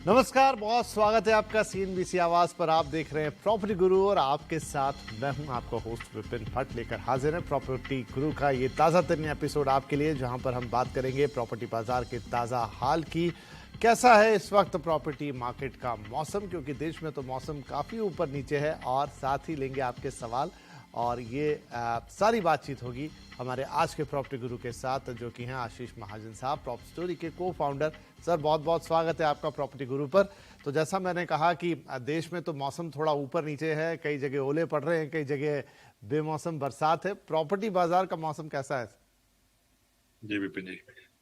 नमस्कार, बहुत स्वागत है आपका सीएनबीसी आवाज पर। आप देख रहे हैं प्रॉपर्टी गुरु और आपके साथ मैं हूं आपका होस्ट विपिन भट्ट लेकर हाजिर है प्रॉपर्टी गुरु का ये ताज़ा तरीन एपिसोड आपके लिए, जहां पर हम बात करेंगे प्रॉपर्टी बाजार के ताज़ा हाल की। कैसा है इस वक्त प्रॉपर्टी मार्केट का मौसम, क्योंकि देश में तो मौसम काफ़ी ऊपर नीचे है, और साथ ही लेंगे आपके सवाल। और ये सारी बातचीत होगी हमारे आज के प्रॉपर्टी गुरु के साथ, जो कि हैं आशीष महाजन साहब, प्रॉपर्टी स्टोरी के को फाउंडर। सर, बहुत बहुत स्वागत है आपका प्रॉपर्टी गुरु पर। तो जैसा मैंने कहा कि देश में तो मौसम थोड़ा ऊपर नीचे है, कई जगह ओले पड़ रहे हैं, कई जगह बेमौसम बरसात है। प्रॉपर्टी बाजार का मौसम कैसा है? जी विपिन जी,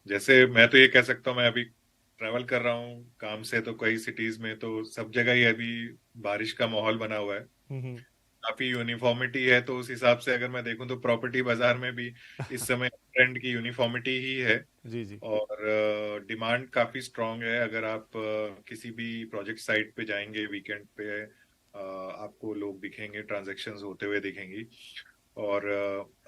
जैसे मैं तो ये कह सकता हूँ, मैं अभी ट्रैवल कर रहा हूँ काम से, तो कई सिटीज में तो सब जगह ही अभी बारिश का माहौल बना हुआ है। हम्म। काफी यूनिफॉर्मिटी है, तो उस हिसाब से अगर मैं देखूं तो प्रॉपर्टी बाजार में भी इस समय ट्रेंड की यूनिफॉर्मिटी ही है। जी जी। और डिमांड काफी स्ट्रांग है। अगर आप किसी भी प्रोजेक्ट साइट पे जाएंगे वीकेंड पे, आपको लोग दिखेंगे, ट्रांजैक्शंस होते हुए दिखेंगी। और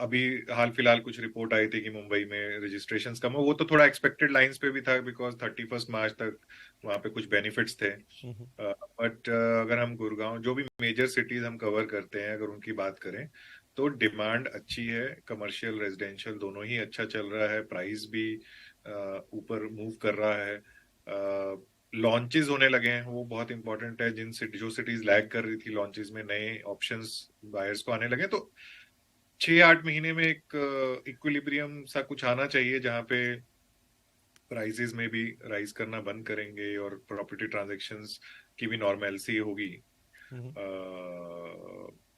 अभी हाल फिलहाल कुछ रिपोर्ट आई थी कि मुंबई में रजिस्ट्रेशंस कम हो, वो तो थोड़ा एक्सपेक्टेड लाइंस पे भी था, बिकॉज 31 मार्च तक वहाँ पे कुछ बेनिफिट्स थे। बट अगर हम गुड़गांव, जो भी मेजर सिटीज हम कवर करते हैं, अगर उनकी बात करें तो डिमांड अच्छी है। कमर्शियल रेजिडेंशियल दोनों ही अच्छा चल रहा है, प्राइस भी ऊपर मूव कर रहा है। लॉन्चेस होने लगे हैं, वो बहुत इंपॉर्टेंट है। जो सिटीज लैग कर रही थी लॉन्चेस में, नए ऑप्शंस बायर्स को आने लगे, तो 6-8 महीने में एक इक्विलिब्रियम सा कुछ आना चाहिए, जहां पे प्राइसेस में भी राइज करना बंद करेंगे और प्रॉपर्टी ट्रांजैक्शंस की भी नॉर्मेलिटी होगी।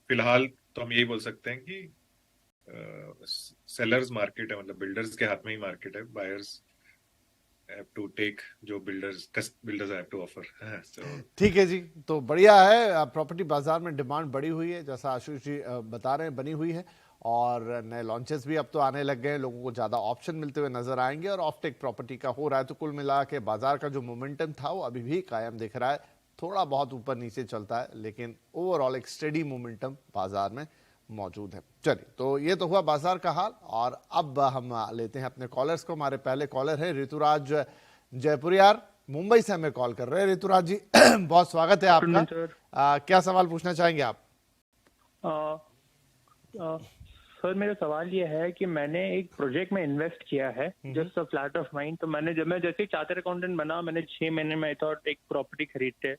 फिलहाल तो हम यही बोल सकते हैं कि सेलर्स मार्केट है, मतलब बिल्डर्स के हाथ में ही मार्केट है। बायर्स हैव टू टेक जो बिल्डर्स हैव टू ऑफर। सो ठीक है जी, तो बढ़िया है। प्रॉपर्टी बाजार में डिमांड बढ़ी हुई है, जैसा आशीष जी बता रहे हैं, बनी हुई है। और नए लॉन्चेस भी अब तो आने लग गए हैं, लोगों को ज़्यादा ऑप्शन मिलते हुए नजर आएंगे, और ऑफ टेक प्रॉपर्टी का हो रहा है। तो कुल मिला के बाजार का जो मोमेंटम था वो अभी भी कायम दिख रहा है। थोड़ा बहुत ऊपर नीचे चलता है, लेकिन ओवरऑल एक स्टेडी मोमेंटम बाजार में मौजूद है। चलिए, तो ये तो हुआ बाजार का हाल, और अब हम लेते हैं अपने कॉलर्स को। हमारे पहले कॉलर है ऋतुराज जयपुरियार, मुंबई से हमें कॉल कर रहे हैं। ऋतुराज जी बहुत स्वागत है आपका। Afternoon sir. क्या सवाल पूछना चाहेंगे आप? आ, आ, सर, मेरा सवाल ये है कि मैंने एक प्रोजेक्ट में इन्वेस्ट किया है, just a flat of mind. तो मैं जैसे चार्टर अकाउंटेंट बना, मैंने 6 महीने में थॉट एक प्रॉपर्टी खरीदते।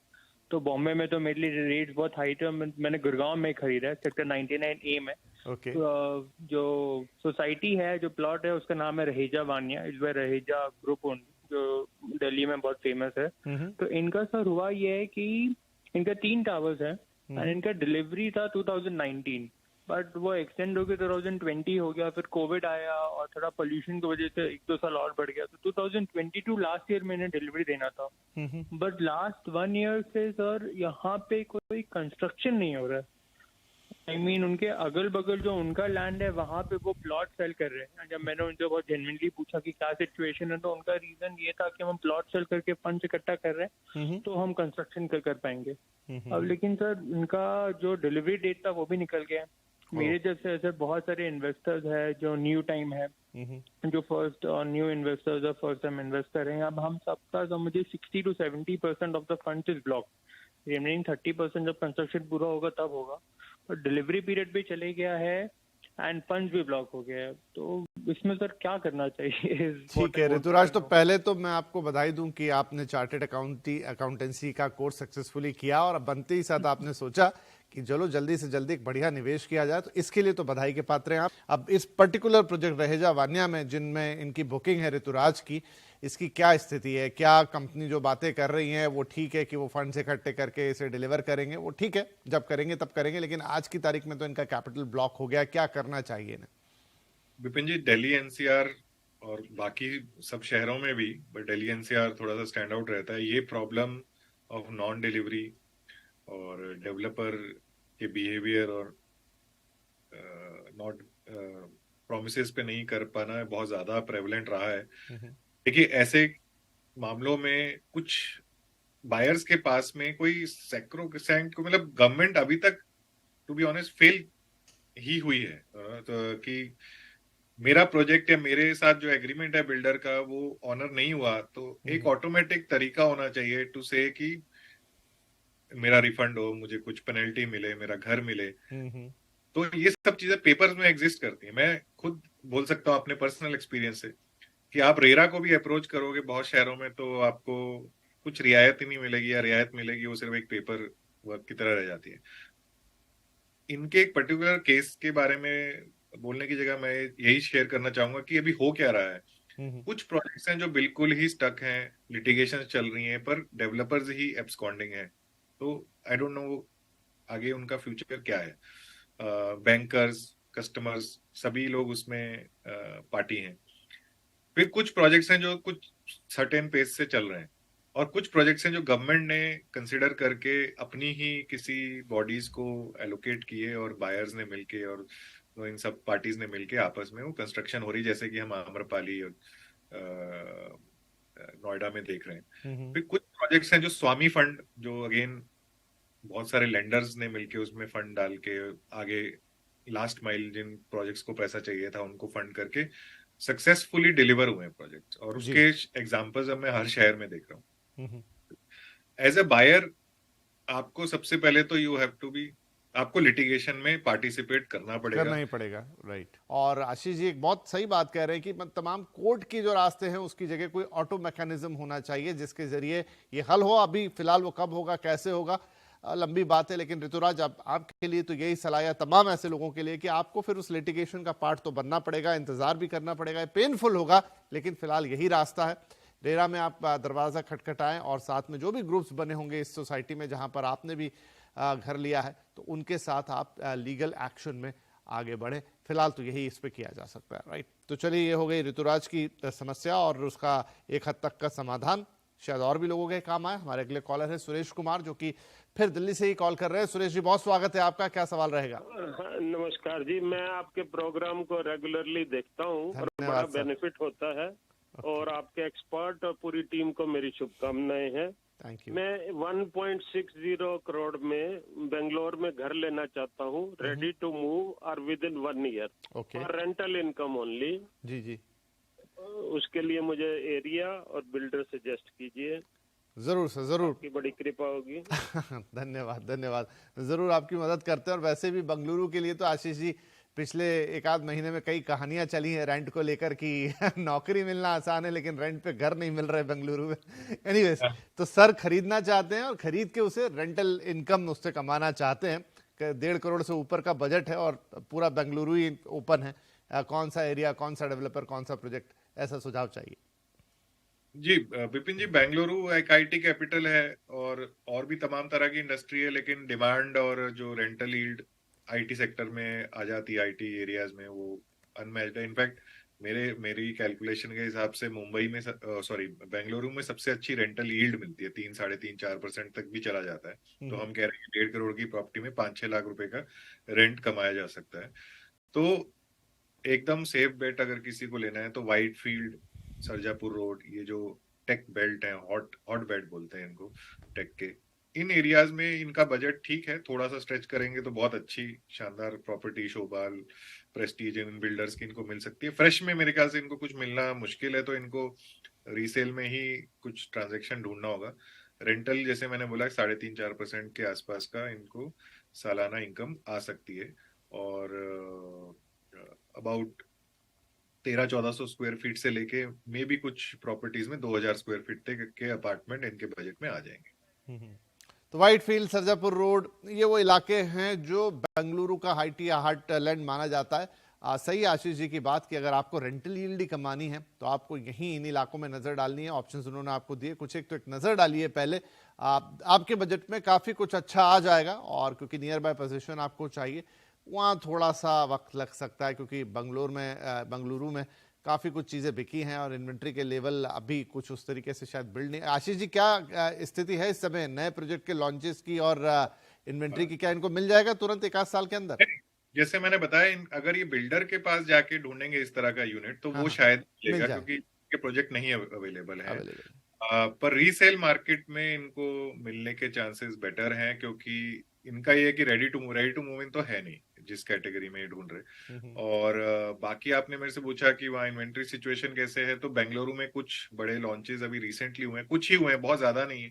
तो बॉम्बे में तो मेरे लिए रेट्स बहुत हाई थे। मैंने गुड़गांव में खरीदा है, सेक्टर 99A में। ओके। तो जो सोसाइटी है, जो प्लॉट है, उसका नाम है रहेजा वानिया। इस बार रहेजा ग्रुप ओन, जो दिल्ली में बहुत फेमस है। तो इनका सर हुआ ये है कि इनका 3 टावर्स हैं, और इनका डिलीवरी था 2019, बट वो एक्सटेंड होकर 2020 हो गया। फिर कोविड आया और थोड़ा पोल्यूशन की वजह से 1-2 साल और बढ़ गया। तो 2022 लास्ट ईयर मैंने डिलीवरी देना था। बट लास्ट 1 ईयर से सर यहाँ पे कोई कंस्ट्रक्शन नहीं हो रहा है। उनके अगल बगल जो उनका लैंड है, वहां पे वो प्लॉट सेल कर रहे हैं। जब मैंने उनसे बहुत जेन्युइनली पूछा कि क्या सिचुएशन है, तो उनका रीजन ये था कि हम प्लॉट सेल करके फंड इकट्ठा कर रहे हैं, तो हम कंस्ट्रक्शन कर पाएंगे। अब लेकिन सर, उनका जो डिलीवरी डेट था वो भी निकल गया। मेरे जैसे ऐसे बहुत सारे इन्वेस्टर्स है जो न्यू टाइम है, जो फर्स्ट न्यू इन्वेस्टर्स है, फर्स्ट टाइम इन्वेस्ट कर रहे हैं। अब हम सबका समझे 60-70% of the fund is block. Remaining 30% जब कंस्ट्रक्शन पूरा होगा तब होगा। और डिलीवरी पीरियड भी चले गया है एंड फंड्स भी ब्लॉक हो गया है। तो इसमें सर क्या करना चाहिए? ठीक है ऋतुराज, तो पहले तो मैं आपको बधाई दूं कि आपने चार्टेड अकाउंटेंसी का कोर्स सक्सेसफुली किया, और अब बनते ही साथ आपने सोचा कि चलो जल्दी से जल्दी एक बढ़िया निवेश किया जाए। तो इसके लिए तो बधाई के पात्र हैं आप। अब इस पर्टिकुलर प्रोजेक्ट रहेजा वानिया में, जिनमें इनकी बुकिंग है ऋतुराज की, इसकी क्या स्थिति है? क्या कंपनी जो बातें कर रही है वो ठीक है कि वो फंड इकट्ठे करके इसे डिलीवर करेंगे? वो ठीक है, जब करेंगे तब करेंगे, लेकिन आज की तारीख में तो इनका कैपिटल ब्लॉक हो गया। क्या करना चाहिए इन्हें? विपिन जी, दिल्ली एनसीआर और बाकी सब शहरों में भी, बट दिल्ली एनसीआर थोड़ा सा स्टैंड आउट रहता है। ये प्रॉब्लम ऑफ नॉन डिलीवरी और डेवलपर के बिहेवियर और नॉट प्रोमिसेस पे नहीं कर पाना बहुत ज्यादा प्रेवलेंट रहा है। देखिए, ऐसे मामलों में कुछ बायर्स के पास में कोई सैक्रोसेंट को, मतलब गवर्नमेंट अभी तक टू बी ऑनेस्ट फेल ही हुई है। तो कि मेरा प्रोजेक्ट या मेरे साथ जो एग्रीमेंट है बिल्डर का वो ऑनर नहीं हुआ, तो एक ऑटोमेटिक तरीका होना चाहिए टू से कि मेरा रिफंड हो, मुझे कुछ पेनल्टी मिले, मेरा घर मिले। तो ये सब चीजें पेपर्स में एग्जिस्ट करती है। मैं खुद बोल सकता हूँ अपने पर्सनल एक्सपीरियंस से कि आप रेरा को भी अप्रोच करोगे बहुत शहरों में तो आपको कुछ रियायत ही नहीं मिलेगी, या रियायत मिलेगी वो सिर्फ एक पेपर वर्क की तरह रह जाती है। इनके एक पर्टिकुलर केस के बारे में बोलने की जगह मैं यही शेयर करना चाहूंगा कि अभी हो क्या रहा है। कुछ प्रोजेक्ट्स हैं जो बिल्कुल ही स्टक हैं, लिटिगेशन चल रही हैं, पर डेवलपर्स ही एब्सकॉन्डिंग है। तो आई डोंट नो आगे उनका फ्यूचर क्या है। बैंकर्स, कस्टमर्स, सभी लोग उसमें पार्टी हैं। फिर कुछ प्रोजेक्ट्स हैं जो कुछ सर्टेन पेस से चल रहे हैं, और कुछ प्रोजेक्ट्स हैं जो गवर्नमेंट ने कंसिडर करके अपनी ही किसी बॉडीज को एलोकेट किए, और बायर्स ने मिलके और तो इन सब पार्टीज ने मिलके आपस में वो कंस्ट्रक्शन हो रही, जैसे कि हम आम्रपाली और नोएडा में देख रहे हैं। फिर कुछ प्रोजेक्ट्स हैं जो स्वामी फंड, जो अगेन बहुत सारे लेंडर्स ने मिलके उसमें फंड डाल के आगे लास्ट माइल जिन प्रोजेक्ट्स को पैसा चाहिए था उनको फंड करके सक्सेसफुली डिलीवर हुए प्रोजेक्ट्स, और उसके एग्जांपल्स अब मैं हर शहर में देख रहा हूँ। एज ए बायर आपको सबसे पहले तो यू हैव टू बी, आपको लिटिगेशन में पार्टिसिपेट करना ही पड़ेगा, राइट। और आशीष जी एक बहुत सही बात कह रहे हैं कि तमाम कोर्ट की जो रास्ते हैं उसकी जगह कोई ऑटो मैकेनिज्म होना चाहिए जिसके जरिए ये हल हो। अभी फिलहाल वो कब होगा, कैसे होगा, लंबी बात है, लेकिन ऋतुराज आपके लिए तो यही सलाह है, तमाम ऐसे लोगों के लिए, कि आपको फिर उस लिटिगेशन का पार्ट तो बनना पड़ेगा, इंतजार भी करना पड़ेगा, पेनफुल होगा, लेकिन फिलहाल यही रास्ता है। रेरा में आप दरवाजा खटखटाएं और साथ में जो भी ग्रुप्स बने होंगे इस सोसाइटी में जहां पर आपने भी घर लिया है, तो उनके साथ आप लीगल एक्शन में आगे बढ़े। फिलहाल तो यही इस पे किया जा सकता है, राइट। तो चलिए, ये हो गई ऋतुराज की समस्या और उसका एक हद तक का समाधान, शायद और भी लोगों के काम आए। हमारे अगले कॉलर है सुरेश कुमार, जो कि फिर दिल्ली से ही कॉल कर रहे हैं। सुरेश जी बहुत स्वागत है आपका, क्या सवाल रहेगा? नमस्कार जी, मैं आपके प्रोग्राम को रेगुलरली देखता हूँ और बड़ा बेनिफिट होता है। और आपके एक्सपर्ट और पूरी टीम को मेरी शुभकामनाएं हैं। मैं 1.60 करोड़ में बेंगलोर में घर लेना चाहता हूँ, रेडी टू मूव और विद इन 1 ईयर, और रेंटल इनकम ओनली। जी जी, उसके लिए मुझे एरिया और बिल्डर सजेस्ट कीजिए। जरूर सर, जरूर, आपकी बड़ी कृपा होगी। धन्यवाद धन्यवाद, जरूर आपकी मदद करते हैं। और वैसे भी बेंगलुरु के लिए तो आशीष जी पिछले एक आध महीने में कई कहानियां चली हैं रेंट को लेकर कि नौकरी मिलना आसान है लेकिन रेंट पे घर नहीं मिल रहे बेंगलुरु में। एनीवेज, तो सर खरीदना चाहते हैं और खरीद के उसे रेंटल इनकम उससे कमाना चाहते हैं। 1.5 करोड़ से ऊपर का बजट है और पूरा बेंगलुरु ही ओपन है। कौन सा एरिया, कौन सा डेवलपर, कौन सा प्रोजेक्ट, ऐसा सुझाव चाहिए? जी विपिन जी, बेंगलुरु एक आईटी कैपिटल है और भी तमाम तरह की इंडस्ट्री है, लेकिन डिमांड और जो रेंटल यील्ड आईटी सेक्टर में आ जाती है, आईटी एरियाज में, वो अनमैच्ड है। इनफैक्ट मेरी कैलकुलेशन के हिसाब से मुंबई में बेंगलुरु में सबसे अच्छी रेंटल यील्ड मिलती है, 3-3.5% तक भी चला जाता है। तो हम कह रहे हैं 1.5 करोड़ की प्रॉपर्टी में 5-6 लाख रुपए का रेंट कमाया जा सकता है। तो एकदम सेफ बेट अगर किसी को लेना है तो वाइट फील्ड, सरजापुर रोड, ये जो टेक बेल्ट है, हॉट बेल्ट बोलते हैं इनको टेक के, इन एरियाज में इनका बजट ठीक है। थोड़ा सा स्ट्रेच करेंगे तो बहुत अच्छी शानदार प्रॉपर्टी, शोभाल, प्रेस्टीज इन बिल्डर्स की इनको मिल सकती है। फ्रेश में मेरे ख्याल से इनको कुछ मिलना मुश्किल है, तो इनको रीसेल में ही कुछ ट्रांजेक्शन ढूंढना होगा। रेंटल जैसे मैंने बोला 3.5-4% के आसपास का इनको सालाना इनकम आ सकती है, और अबाउट 1300-1400 स्क्वायर फीट से लेके मे भी कुछ प्रॉपर्टीज में 2000 स्क्वायर फीट तक के अपार्टमेंट इनके बजट में आ जाएंगे। तो व्हाइट फील्ड, सरजापुर रोड, ये वो इलाके हैं जो बेंगलुरु का हाईटी हार्ट लैंड माना जाता है। सही आशीष जी की बात कि अगर आपको रेंटल यील्ड ही कमानी है तो आपको यहीं इन इलाकों में नजर डालनी है। ऑप्शंस उन्होंने आपको दिए कुछ, एक तो एक नजर डालिए पहले, आपके बजट में काफी कुछ अच्छा आ जाएगा। और क्योंकि नियर बाय पोजीशन आपको चाहिए, वहाँ थोड़ा सा वक्त लग सकता है क्योंकि बेंगलुरु में काफ़ी कुछ चीज़ें बिकी हैं और इन्वेंट्री के लेवल अभी कुछ उस तरीके से शायद बिल्ड नहीं। आशीष जी, क्या स्थिति है इस समय नए प्रोजेक्ट के लॉन्चेस की और इन्वेंट्री की? क्या इनको मिल जाएगा तुरंत 1 आध साल के अंदर? जैसे मैंने बताया, अगर ये बिल्डर के पास जाके ढूंढेंगे इस तरह का यूनिट तो वो शायद मिलेगा, क्योंकि इनके प्रोजेक्ट नहीं अवेलेबल है। पर रीसेल मार्केट में इनको मिलने के चांसेस बेटर हैं, क्योंकि इनका ये है कि रेडी टू मूव इन तो है नहीं, जिस कैटेगरी में ढूंढ रहे। और बाकी आपने मेरे से पूछा कि वहाँ इन्वेंट्री सिचुएशन कैसे है, तो बेंगलुरु में कुछ बड़े लॉन्चेस अभी रिसेंटली हुए हैं, कुछ ही हुए हैं, बहुत ज्यादा नहीं है।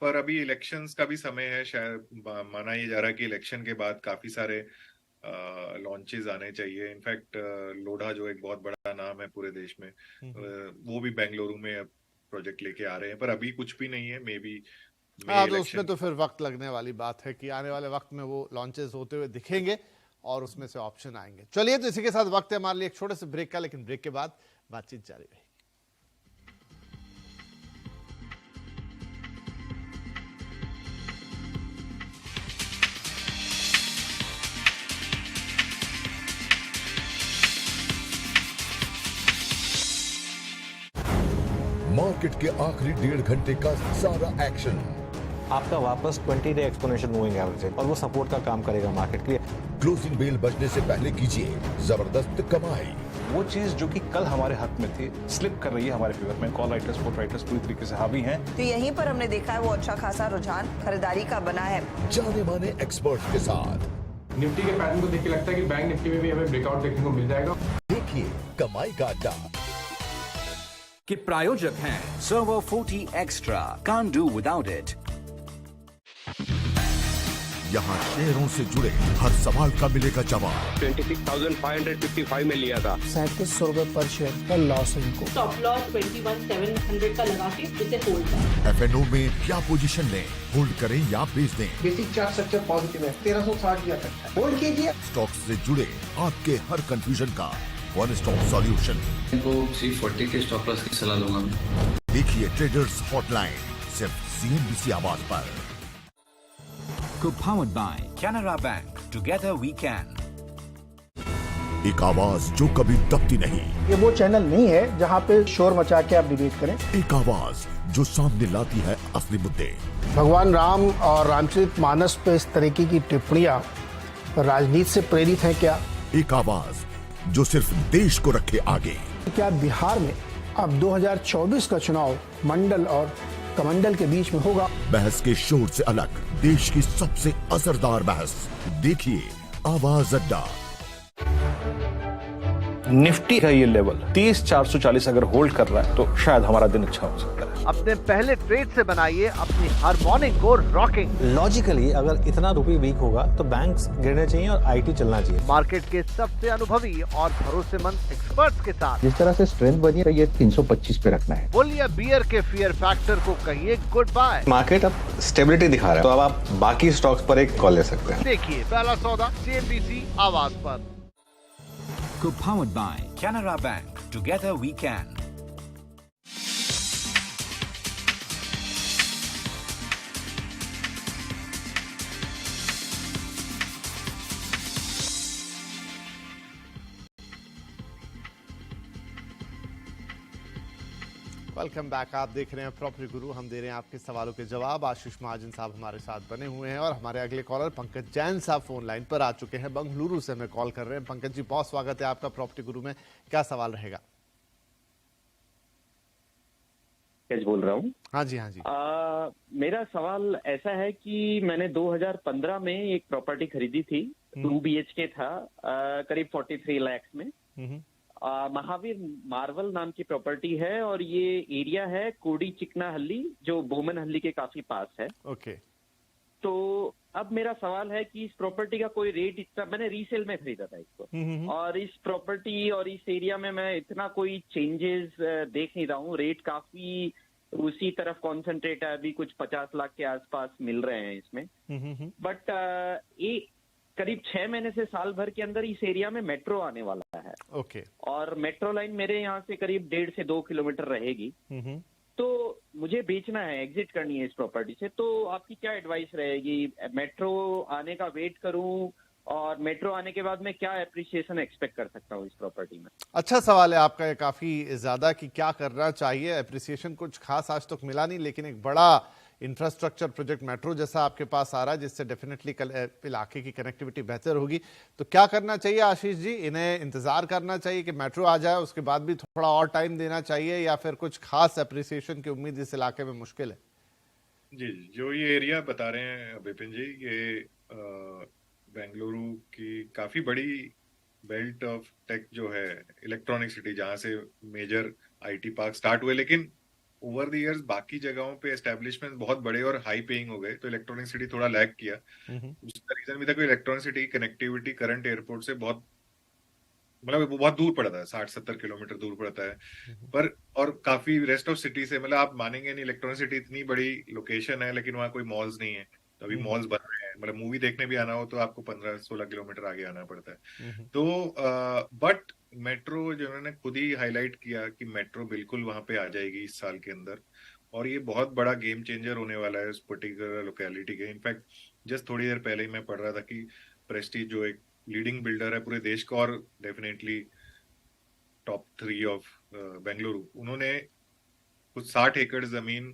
पर अभी इलेक्शंस का भी समय है, शायद माना ये जा रहा है कि इलेक्शन के बाद काफी सारे लॉन्चेस आने चाहिए। इनफैक्ट लोढ़ा जो एक बहुत बड़ा नाम है पूरे देश में, वो भी बेंगलुरु में अब प्रोजेक्ट लेके आ रहे हैं, पर अभी कुछ भी नहीं है। मे बी तो उसमें तो फिर वक्त लगने वाली बात है कि आने वाले वक्त में वो लॉन्चेस होते हुए दिखेंगे और उसमें से ऑप्शन आएंगे। चलिए, तो इसी के साथ वक्त है हमारे लिए एक छोटे से ब्रेक का, लेकिन ब्रेक के बाद बातचीत जारी रहेगी। मार्केट के आखिरी 1.5 घंटे का सारा एक्शन आपका वापस 20 डे एक्सपोनेंशियल मूविंग एवरेज है और वो सपोर्ट का काम करेगा मार्केट के लिए। क्लोजिंग बेल बजने से पहले कीजिए जबरदस्त कमाई। वो चीज जो कि कल हमारे हक में थी स्लिप कर रही है हमारे फेवर में। कॉल राइटर्स, पुट राइटर्स पूरी तरीके से हावी हैं। तो यहीं पर हमने देखा है वो अच्छा खासा रुझान खरीदारी का बना है जाने माने एक्सपर्ट्स के साथ। निफ्टी के पैटर्न को देख के लगता है कि बैंक निफ्टी में भी हमें ब्रेकआउट देखने को मिल जाएगा। देखिए कमाई का अड्डा के प्रायोजक हैं server 40 extra, can't do without it. यहाँ शेयरों से जुड़े हर सवाल का मिलेगा जवाब। 26,555 में लिया था। 3700 रुपए पर शेयर का लॉस है इनको। स्टॉप लॉस 21,700 का लगा के इसे होल्ड करें। FNO में क्या पोजीशन लें, होल्ड करें या बेच दें। बेसिक चार्ट स्ट्रक्चर पॉजिटिव है, 1360 या तक होल्ड कीजिए। स्टॉक्स से जुड़े आपके हर कंफ्यूजन का वन स्टॉप सॉल्यूशन। इनको 340 के स्टॉप लॉस की सलाह दूंगा। देखिए ट्रेडर्स हॉटलाइन सिर्फ CNBC आवाज पर। Powered by Canara Bank. Together we can. एक आवाज जो कभी दबती नहीं। ये वो चैनल नहीं है जहाँ पे शोर मचा के आप डिबेट करें। एक आवाज जो सामने लाती है असली मुद्दे। भगवान राम और रामचरितमानस पे इस तरीके की टिप्पणियां राजनीति से प्रेरित हैं क्या? एक आवाज जो सिर्फ देश को रखे आगे। क्या बिहार में अब 2024 का चुनाव मंडल और कमंडल के बीच में होगा? बहस के शोर से अलग देश की सबसे असरदार बहस। देखिए आवाज अड्डा। निफ्टी का ये लेवल 30,440 अगर होल्ड कर रहा है तो शायद हमारा दिन अच्छा हो सकता है। अपने पहले ट्रेड से बनाइए अपनी हर मॉर्निंग को रॉकिंग। लॉजिकली अगर इतना रुपये वीक होगा तो बैंक्स गिरने चाहिए और IT चलना चाहिए। मार्केट के सबसे अनुभवी और भरोसेमंद एक्सपर्ट्स के साथ जिस तरह से स्ट्रेंथ बनी है ये 325 पे रखना है। बुल या बियर के फियर फैक्टर को कहिए गुड बाय। मार्केट अब स्टेबिलिटी दिखा रहा है तो अब आप बाकी स्टॉक्स पर एक कॉल ले सकते हैं। देखिए पहला सौदा CNBC आवाज पर। Powered by Canara Bank. Together we can. Welcome back. आप देख रहे हैं प्रॉपर्टी गुरु। हम दे रहे हैं आपके सवालों के जवाब। आशीष महाजन साहब हमारे साथ बने हुए हैं और हमारे अगले कॉलर पंकज जैन साहब फोन लाइन पर आ चुके हैं। बंगलुरु से हमें कॉल कर रहे हैं। पंकज जी, बहुत स्वागत है आपका प्रॉपर्टी गुरु में। क्या सवाल रहेगा? बोल रहा हूँ। हाँ जी, हाँ जी। मेरा सवाल ऐसा है कि मैंने 2015 में एक प्रॉपर्टी खरीदी थी। 2 BHK था, करीब 43 लाख में। महावीर मार्वल नाम की प्रॉपर्टी है और ये एरिया है कोडी चिकना हल्ली, जो बोमन हल्ली के काफी पास है। ओके। तो अब मेरा सवाल है कि इस प्रॉपर्टी का कोई रेट इतना, मैंने रीसेल में खरीदा था इसको, और इस प्रॉपर्टी और इस एरिया में मैं इतना कोई चेंजेस देख नहीं रहा हूँ। रेट काफी उसी तरफ कॉन्सेंट्रेट है, अभी कुछ 50 लाख के आसपास मिल रहे हैं इसमें। बट ये करीब 6 महीने से साल भर के अंदर इस एरिया में मेट्रो आने वाला है। ओके। और मेट्रो लाइन मेरे यहाँ से करीब 1.5 से 2 किलोमीटर रहेगी। तो मुझे बेचना है, एग्जिट करनी है इस प्रॉपर्टी से। तो आपकी क्या एडवाइस रहेगी? मेट्रो आने का वेट करूं, और मेट्रो आने के बाद मैं क्या एप्रिसिएशन एक्सपेक्ट कर सकता हूँ इस प्रॉपर्टी में? अच्छा सवाल है आपका ये काफी ज्यादा, कि क्या करना चाहिए। एप्रिसिएशन कुछ खास आज तक मिला नहीं, लेकिन एक बड़ा इंफ्रास्ट्रक्चर प्रोजेक्ट मेट्रो जैसा आपके पास आ रहा है, जिससे डेफिनेटली इलाके की कनेक्टिविटी बेहतर होगी। तो क्या करना चाहिए आशीष जी? इन्हें इंतजार करना चाहिए कि मेट्रो आ जाए, उसके बाद भी थोड़ा और टाइम देना चाहिए, या फिर कुछ खास एप्रिसिएशन की उम्मीद इस इलाके में मुश्किल है? जी, जो ये एरिया बता रहे हैं विपिन जी, ये बेंगलुरु की काफी बड़ी बेल्ट ऑफ टेक जो है, इलेक्ट्रॉनिक सिटी, जहां से मेजर आईटी पार्क स्टार्ट हुए, लेकिन ओवर द इयर्स बाकी जगहों पे एस्टेब्लिशमेंट बहुत बड़े और हाई पेइंग हो गए, तो इलेक्ट्रॉनिक सिटी थोड़ा लैग किया। उसका रीजन भी था कि electronic city connectivity current airport से बहुत, मतलब वो बहुत दूर पड़ता है, 60-70 किलोमीटर दूर पड़ता है। पर और काफी रेस्ट ऑफ सिटी से, मतलब आप मानेंगे नहीं, इलेक्ट्रॉनिक सिटी इतनी बड़ी लोकेशन है लेकिन वहाँ कोई मॉल्स नहीं है, तो अभी मॉल्स बन रहे हैं। मतलब मूवी देखने भी आना हो तो आपको 15-16 किलोमीटर आगे आना पड़ता है। तो बट मेट्रो जो उन्होंने खुद ही हाईलाइट किया कि मेट्रो बिल्कुल वहां पे आ जाएगी इस साल के अंदर, और ये बहुत बड़ा गेम चेंजर होने वाला है उस पर्टिकुलर लोकेलिटी के। इनफैक्ट जस्ट थोड़ी देर पहले ही मैं पढ़ रहा था कि प्रेस्टीज जो एक लीडिंग बिल्डर है पूरे देश का और डेफिनेटली टॉप 3 ऑफ बेंगलुरु, उन्होंने कुछ 60 एकड़ जमीन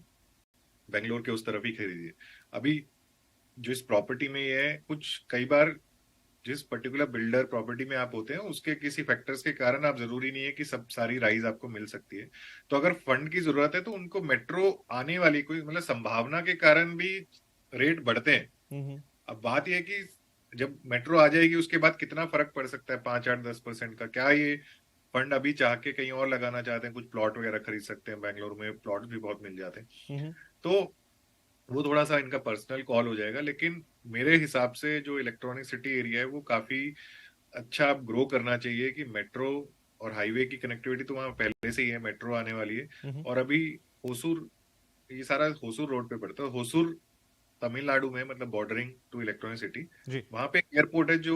बेंगलोर के उस तरफ ही खरीदी है। अभी जो इस प्रॉपर्टी में ये है, कुछ कई बार जिस पर्टिकुलर बिल्डर प्रॉपर्टी में आप होते हैं उसके किसी फैक्टर्स के कारण आप जरूरी नहीं है कि सब सारी राइज आपको मिल सकती है। तो अगर फंड की जरूरत है तो उनको मेट्रो आने वाली कोई मतलब संभावना के कारण भी रेट बढ़ते हैं। अब बात यह है कि जब मेट्रो आ जाएगी उसके बाद कितना फर्क पड़ सकता है, 5-8-10% का। क्या ये फंड अभी चाह के कहीं और लगाना चाहते हैं, कुछ प्लॉट वगैरह खरीद सकते हैं, बेंगलोर में प्लॉट भी बहुत मिल जाते हैं, तो वो थोड़ा सा इनका पर्सनल कॉल हो जाएगा। लेकिन मेरे हिसाब से जो इलेक्ट्रॉनिक सिटी एरिया है वो काफी अच्छा ग्रो करना चाहिए कि मेट्रो और हाईवे की कनेक्टिविटी तो वहाँ पहले से ही है, मेट्रो आने वाली है। और अभी होसूर, ये सारा होसूर रोड पे पड़ता है, होसूर तमिलनाडु में, मतलब बॉर्डरिंग टू इलेक्ट्रॉनिक सिटी। वहां पे एक एयरपोर्ट है जो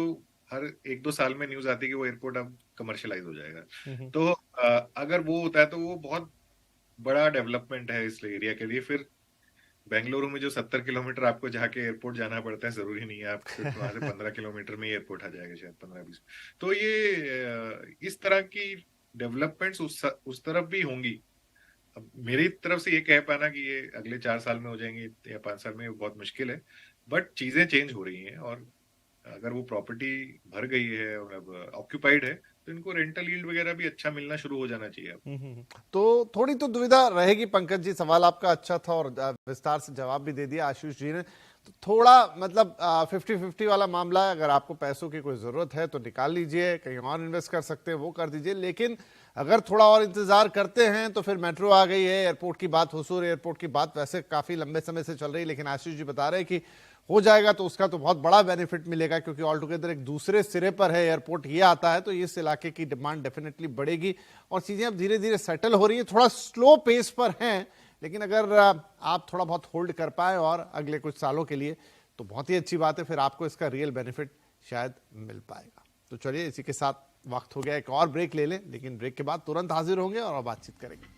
हर 1-2 साल में न्यूज आती है कि वो एयरपोर्ट अब कमर्शियलाइज हो जाएगा। तो अगर वो होता है तो वो बहुत बड़ा डेवलपमेंट है इस एरिया के लिए। फिर बेंगलुरु में जो 70 किलोमीटर आपको जाके एयरपोर्ट जाना पड़ता है, जरूरी नहीं है आप वहां से 15 किलोमीटर में एयरपोर्ट आ जाएगा, शायद 15-20। तो ये इस तरह की डेवलपमेंट्स उस तरफ भी होंगी। अब मेरी तरफ से ये कह पाना कि ये अगले 4 साल में हो जाएंगे या 5 साल में, बहुत मुश्किल है, बट चीजें चेंज हो रही हैं। और अगर वो प्रॉपर्टी भर गई है और अब ऑक्यूपाइड है तो इनको रेंटल यील्ड वगैरह भी अच्छा मिलना शुरू हो जाना चाहिए अब। तो थोड़ी तो दुविधा रहेगी पंकज जी, सवाल आपका अच्छा था और विस्तार से जवाब भी दे दिया आशीष जी ने। तो थोड़ा मतलब 50-50 वाला मामला है। अगर आपको पैसों की कोई जरूरत है तो निकाल लीजिए, कहीं और इन्वेस्ट कर सकते हैं वो कर दीजिए। लेकिन अगर थोड़ा और इंतजार करते हैं तो फिर मेट्रो आ गई है, एयरपोर्ट की बात, होसूर एयरपोर्ट की बात वैसे काफी लंबे समय से चल रही है, लेकिन आशीष जी बता रहे हैं कि हो जाएगा तो उसका तो बहुत बड़ा बेनिफिट मिलेगा, क्योंकि ऑल टुगेदर एक दूसरे सिरे पर है एयरपोर्ट, ये आता है तो इस इलाके की डिमांड डेफिनेटली बढ़ेगी और चीजें अब धीरे धीरे सेटल हो रही है। थोड़ा स्लो पेस पर हैं, लेकिन अगर आप थोड़ा बहुत होल्ड कर पाए और अगले कुछ सालों के लिए तो बहुत ही अच्छी बात है, फिर आपको इसका रियल बेनिफिट शायद मिल पाएगा। तो चलिए इसी के साथ वक्त हो गया, एक और ब्रेक ले लें, लेकिन ब्रेक के बाद तुरंत हाजिर होंगे और बातचीत करेंगे।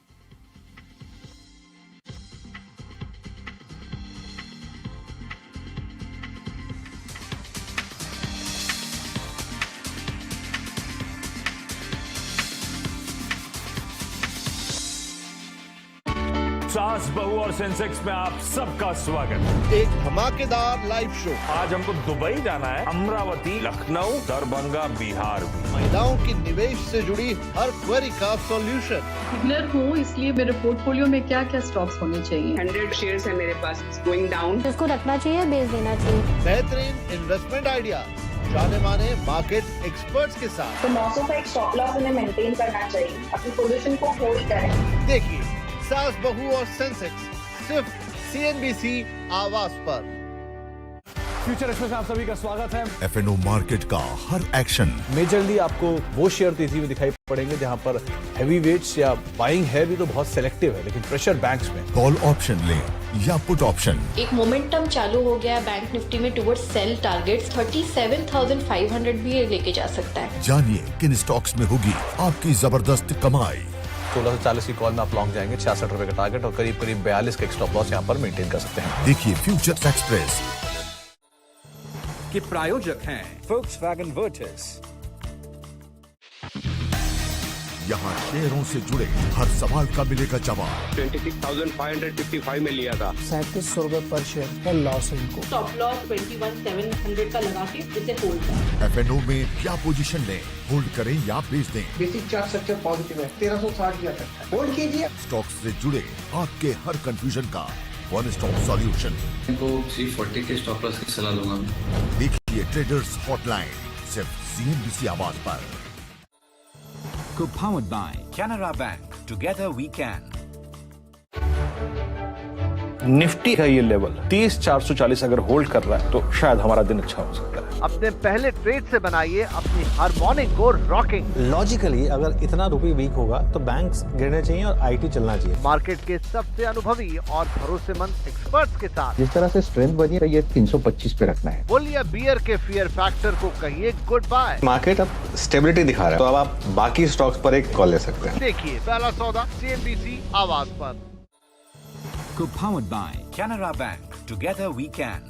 सास बहू और सेंसेक्स में आप सबका स्वागत। एक धमाकेदार लाइव शो। आज हमको दुबई जाना है, अमरावती, लखनऊ, दरभंगा, बिहार भी। महिलाओं की निवेश से जुड़ी हर क्वेरी का सॉल्यूशन। बिगनर हूँ, इसलिए मेरे पोर्टफोलियो में क्या क्या स्टॉक्स होने चाहिए। 100 शेयर्स है मेरे पास, गोइंग डाउन। इसको रखना चाहिए, बेच देना चाहिए। बेहतरीन इन्वेस्टमेंट आइडिया जाने माने मार्केट एक्सपर्ट्स के साथ। तो 900 का एक स्टॉप लॉस उन्हें मेंटेन करना चाहिए, अपनी पोजीशन को होल्ड करें। देखिए सास बहू और सेंसेक्स सिर्फ CNBC आवाज पर। फ्यूचर एक्सप्रेस में आप सभी का स्वागत है। FNO मार्केट का हर एक्शन। मेजरली आपको वो शेयर तेजी में दिखाई पड़ेंगे जहां पर हैवी वेट्स या बाइंग है भी तो बहुत सिलेक्टिव है, लेकिन प्रेशर बैंक्स में। कॉल ऑप्शन ले या पुट ऑप्शन। एक मोमेंटम चालू हो गया बैंक निफ्टी में टुवर्ड्स सेल टारगेट्स 37,500 भी लेके जा सकता है। जानिए किन स्टॉक्स में होगी आपकी जबरदस्त कमाई। 1640 की कॉल में आप लॉन्ग जाएंगे, 66 रुपए का टारगेट और करीब 42 का स्टॉप लॉस यहाँ पर मेंटेन कर सकते हैं। देखिए फ्यूचर एक्सप्रेस के प्रायोजक हैं Volkswagen Virtus। यहाँ शेयरों से जुड़े हर सवाल का मिलेगा जवाब। 26,555 में लिया था। 3700 रुपए पर शेयर का लॉस है इनको। स्टॉप लॉस 21,700 का लगा के इसे होल्ड करें। FNO में क्या पोजीशन लें, होल्ड करें या बेच दें। बेसिक चार्ट स्ट्रक्चर पॉजिटिव है, 1360 किया सकता है, होल्ड कीजिए। स्टॉक्स से जुड़े आपके हर कंफ्यूजन का वन स्टॉप सॉल्यूशन। इनको 340 के स्टॉप लॉस की सलाह दूंगा मैं। देखिए ट्रेडर्स हॉटलाइन सिर्फ CNBC आवाज पर। Co-powered by Canara Bank. Together we can. Nifty का ये लेवल 30,440 अगर होल्ड कर रहा है तो शायद हमारा दिन अच्छा हो सकता है। अपने पहले ट्रेड से बनाइए अपनी हर मॉर्निंग को रॉकिंग। लॉजिकली अगर इतना रुपये वीक होगा तो बैंक्स गिरने चाहिए और आईटी चलना चाहिए। मार्केट के सबसे अनुभवी और भरोसेमंद एक्सपर्ट्स के साथ जिस तरह से स्ट्रेंथ बनी है ये 325 पे रखना है। बोलिए बियर के फियर फैक्टर को कहिए गुड बाय। मार्केट अब स्टेबिलिटी दिखा रहा है तो अब आप बाकी स्टॉक्स पर एक कॉल ले सकते हैं। देखिए पहला सौदा CNBC आवाज पर। Co-powered by Canara Bank. Together we can.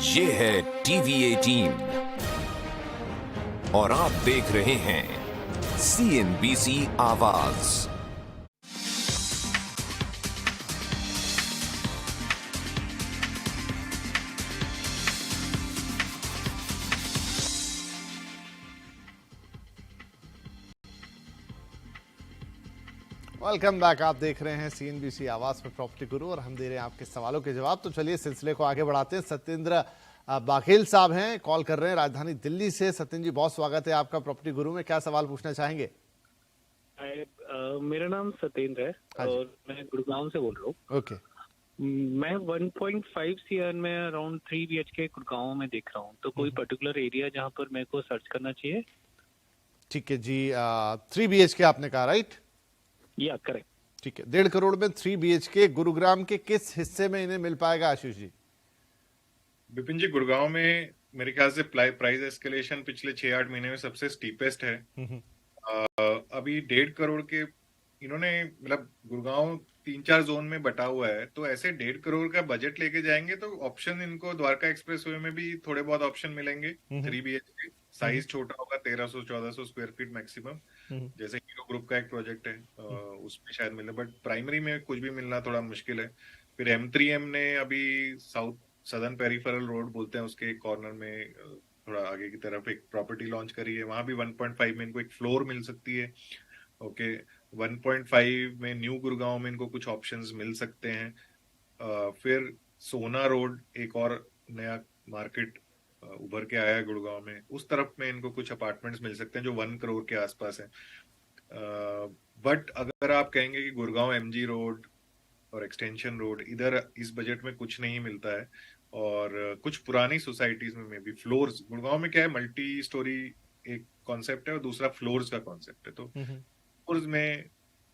ये है TVA टीम और आप देख रहे हैं CNBC आवाज। Welcome back. आप देख रहे हैं CNBC आवाज पर प्रॉपर्टी गुरु और हम दे रहे हैं आपके सवालों के जवाब। तो चलिए सिलसिले को आगे बढ़ाते हैं। सत्येंद्र बाघेल साहब हैं, कॉल कर रहे हैं राजधानी दिल्ली से। सत्येंद्र जी बहुत स्वागत है आपका प्रॉपर्टी गुरु में। क्या सवाल पूछना चाहेंगे? मेरा नाम सत्येंद्र है और मैं गुड़गांव से बोल रहा हूँ। ओके। मैं 1.5 CR में अराउंड 3 BHK गुड़गांव में देख रहा हूँ, तो कोई पर्टिकुलर एरिया जहाँ पर मेरे को सर्च करना चाहिए? ठीक है जी। 3 BHK आपने कहा, राइट? या करेक्ट। ठीक है। 1.5 करोड़ में 3 BHK गुरुग्राम के किस हिस्से में इन्हें मिल पाएगा आशीष जी? विपिन जी, गुड़गांव में मेरे ख्याल से प्राइस एस्केलेशन पिछले 6-8 महीने में सबसे स्टीपेस्ट है। अभी 1.5 करोड़ के इन्होंने मतलब गुड़गांव 3-4 जोन में बटा हुआ है, तो ऐसे 1.5 करोड़ का बजट लेके जाएंगे तो ऑप्शन इनको द्वारका एक्सप्रेसवे में भी थोड़े बहुत ऑप्शन मिलेंगे। 3 BHK साइज छोटा होगा, 1300-1400 स्क्वायर फीट मैक्सिमम, जैसे हीरो ग्रुप का एक प्रोजेक्ट है उसमें शायद मिले, बट प्राइमरी में कुछ भी मिलना थोड़ा मुश्किल है। फिर M3M ने अभी सदर्न पेरिफेरल रोड बोलते हैं उसके कॉर्नर में थोड़ा आगे की तरफ एक प्रॉपर्टी लॉन्च करी है, वहां भी 1.5 में इनको एक फ्लोर मिल सकती है। ओके, 1.5 में न्यू गुड़गांव में इनको कुछ ऑप्शंस मिल सकते हैं। फिर सोना रोड एक और नया मार्केट उभर के आया है गुड़गांव में, उस तरफ में इनको कुछ अपार्टमेंट्स मिल सकते हैं जो 1 करोड़ के आसपास है। बट अगर आप कहेंगे कि गुड़गांव MG रोड और एक्सटेंशन रोड, इधर इस बजट में कुछ नहीं मिलता है और कुछ पुरानी सोसाइटीज में भी फ्लोर्स, गुड़गांव में क्या है मल्टी स्टोरी एक कॉन्सेप्ट है और दूसरा फ्लोर्स का कॉन्सेप्ट है, तो फ्लोर्स में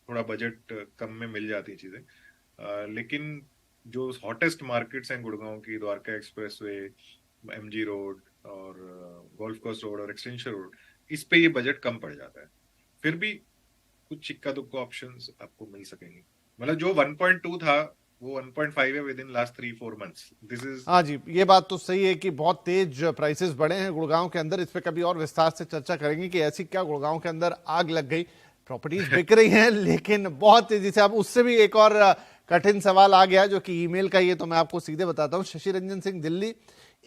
थोड़ा बजट कम में मिल जाती है चीजें। लेकिन जो हॉटेस्ट मार्केट्स हैं गुड़गांव की, द्वारका एक्सप्रेसवे, MG रोड और गोल्फ कोर्स रोड और एक्सटेंशन रोड, इस पे ये बजट कम पड़ जाता है। फिर भी कुछ इक्का दुक्का ऑप्शंस आपको मिल सकेंगे। मतलब जो 1.2 था वो 1.5 है with in last 3-4 months. This is, हाँ जी, ये बात तो सही है कि बहुत तेज प्राइसेस बढ़े हैं गुड़गांव के अंदर। इस पे कभी और विस्तार से चर्चा करेंगे कि ऐसी क्या गुड़गांव के अंदर आग लग गई, प्रॉपर्टीज बिक रही हैं लेकिन बहुत तेजी से। अब उससे भी एक और कठिन सवाल आ गया जो कि ईमेल का, ये तो मैं आपको सीधे बताता हूँ। शशि रंजन सिंह दिल्ली,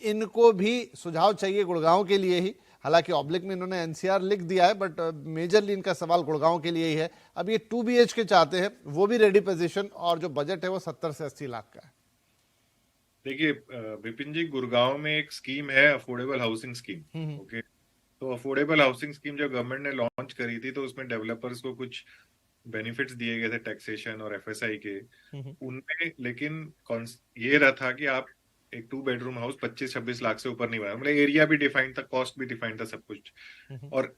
इनको भी सुझाव चाहिए गुड़गांव के लिए ही। हालांकि ऑब्लिक में इन्होंने NCR लिख दिया है, बट मेजरली इनका सवाल गुड़गांव के लिए ही है। अब ये 2 BHK चाहते हैं, वो भी रेडी पोजीशन, और जो बजट है वो 70 से 80 लाख का है। देखिए विपिन जी, गुड़गांव में एक स्कीम है अफोर्डेबल हाउसिंग स्कीम। ओके, तो अफोर्डेबल हाउसिंग स्कीम जब गवर्नमेंट ने लॉन्च करी थी तो उसमें डेवलपर्स को कुछ बेनिफिट्स दिए गए थे टैक्सेशन और FSI के उनमें, लेकिन ये रहा था कि आप एक 2 बेडरूम हाउस 25-26 लाख से ऊपर नहीं बना, मतलब एरिया भी डिफाइंड था, कॉस्ट भी डिफाइंड था, सब कुछ। और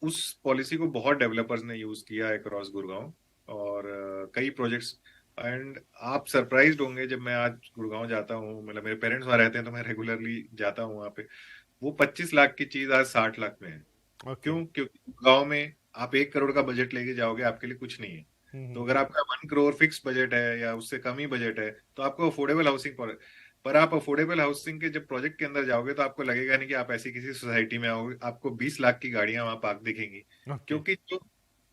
उस पॉलिसी को बहुत डेवलपर्स ने यूज किया है अक्रॉस गुड़गांव और कई प्रोजेक्ट्स। एंड आप सरप्राइज्ड होंगे जब मैं आज गुड़गांव जाता हूँ, मतलब मेरे पेरेंट्स वहां रहते हैं तो मैं रेगुलरली जाता हूँ वहां पे, वो 25 लाख की चीज आज 60 लाख में है। क्यों? क्योंकि गुड़गांव में आप 1 करोड़ का बजट लेके जाओगे, आपके लिए कुछ नहीं है। तो अगर आपका 1 करोड़ फिक्स बजट है या उससे कम ही बजट है तो आपको अफोर्डेबल हाउसिंग, पर आप अफोर्डेबल हाउसिंग के जब प्रोजेक्ट के अंदर जाओगे तो आपको लगेगा नहीं कि आप ऐसी किसी सोसाइटी में आओगे, आपको 20 लाख की गाड़ियां वहां पार्क दिखेंगी। क्योंकि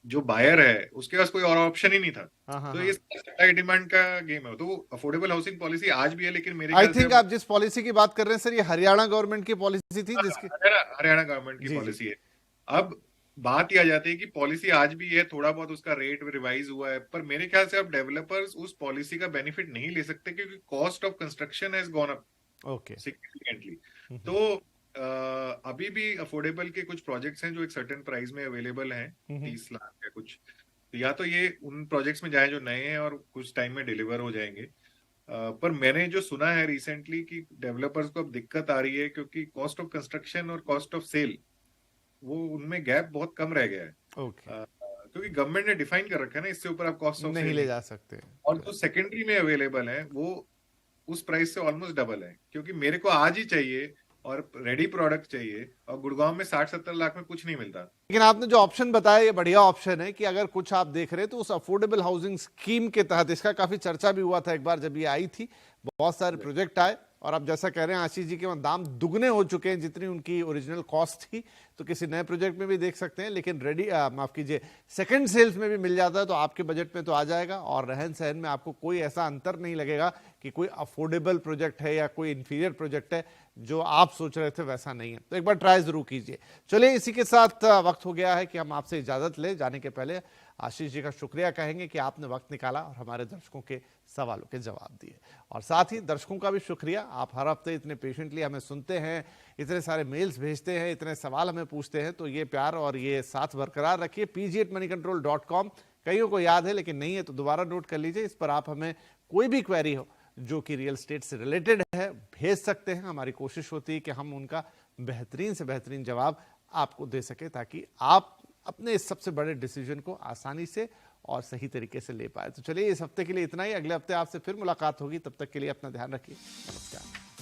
जो बायर है उसके पास कोई और ऑप्शन ही नहीं था। तो ये सप्लाई डिमांड का गेम है। तो अफोर्डेबल हाउसिंग पॉलिसी आज भी है, लेकिन मेरे आई थिंक आप जिस पॉलिसी की बात कर रहे हैं सर, ये हरियाणा गवर्नमेंट की पॉलिसी थी, जिसकी हरियाणा गवर्नमेंट की पॉलिसी है। अब बात ही आ जाती है कि पॉलिसी आज भी है, थोड़ा बहुत उसका रेट रिवाइज हुआ है, पर मेरे ख्याल से अब डेवलपर्स उस पॉलिसी का बेनिफिट नहीं ले सकते क्योंकि cost of construction has gone up significantly. तो अभी भी अफोर्डेबल के कुछ प्रोजेक्ट्स हैं जो एक सर्टेन प्राइस में अवेलेबल हैं, 30 लाख या कुछ, तो या तो ये उन प्रोजेक्ट्स में जाए जो नए हैं और कुछ टाइम में डिलीवर हो जाएंगे। पर मैंने जो सुना है रिसेंटली कि डेवलपर्स को अब दिक्कत आ रही है क्योंकि कॉस्ट ऑफ कंस्ट्रक्शन और कॉस्ट ऑफ सेल, वो उनमें गैप बहुत कम रह गया है। क्योंकि गवर्नमेंट ने डिफाइन कर रखा है ना, इससे ऊपर आप कॉस्ट ऑफ नहीं ले जा सकते, और जो सेकेंडरी में अवेलेबल है वो उस प्राइस से ऑलमोस्ट डबल है। क्योंकि मेरे को आज ही चाहिए और रेडी प्रोडक्ट चाहिए, और गुड़गांव में 60-70 लाख में कुछ नहीं मिलता। लेकिन आपने जो ऑप्शन बताया ये बढ़िया ऑप्शन है कि अगर कुछ आप देख रहे हैं तो उस अफोर्डेबल हाउसिंग स्कीम के तहत, इसका काफी चर्चा भी हुआ था एक बार जब ये आई थी, बहुत सारे प्रोजेक्ट आए, और अब जैसा कह रहे हैं आशीष जी के दाम दुगने हो चुके हैं जितनी उनकी ओरिजिनल कॉस्ट थी। तो किसी नए प्रोजेक्ट में भी देख सकते हैं, लेकिन रेडी माफ कीजिए सेकंड सेल्स में भी मिल जाता है तो आपके बजट में तो आ जाएगा, और रहन सहन में आपको कोई ऐसा अंतर नहीं लगेगा कि कोई अफोर्डेबल प्रोजेक्ट है या कोई इंफीरियर प्रोजेक्ट है जो आप सोच रहे थे वैसा नहीं है। तो एक बार ट्राई जरूर कीजिए। चलिए, इसी के साथ वक्त हो गया है कि हम आपसे इजाजत ले। जाने के पहले आशीष जी का शुक्रिया कहेंगे कि आपने वक्त निकाला और हमारे दर्शकों के सवालों के जवाब दिए, और साथ ही दर्शकों का भी शुक्रिया, आप हर हफ्ते इतने पेशेंटली हमें सुनते हैं, इतने सारे मेल्स भेजते हैं, इतने सवाल हमें पूछते हैं। तो ये प्यार और ये साथ बरकरार रखिए। pg@moneycontrol.com कईयों को याद है लेकिन नहीं है तो दोबारा नोट कर लीजिए। इस पर आप हमें कोई भी क्वेरी हो जो कि रियल एस्टेट से रिलेटेड है भेज सकते हैं। हमारी कोशिश होती है कि हम उनका बेहतरीन से बेहतरीन जवाब आपको दे सके, ताकि आप अपने इस सबसे बड़े डिसीजन को आसानी से और सही तरीके से ले पाए। तो चलिए, इस हफ्ते के लिए इतना ही। अगले हफ्ते आपसे फिर मुलाकात होगी, तब तक के लिए अपना ध्यान रखिए। नमस्कार।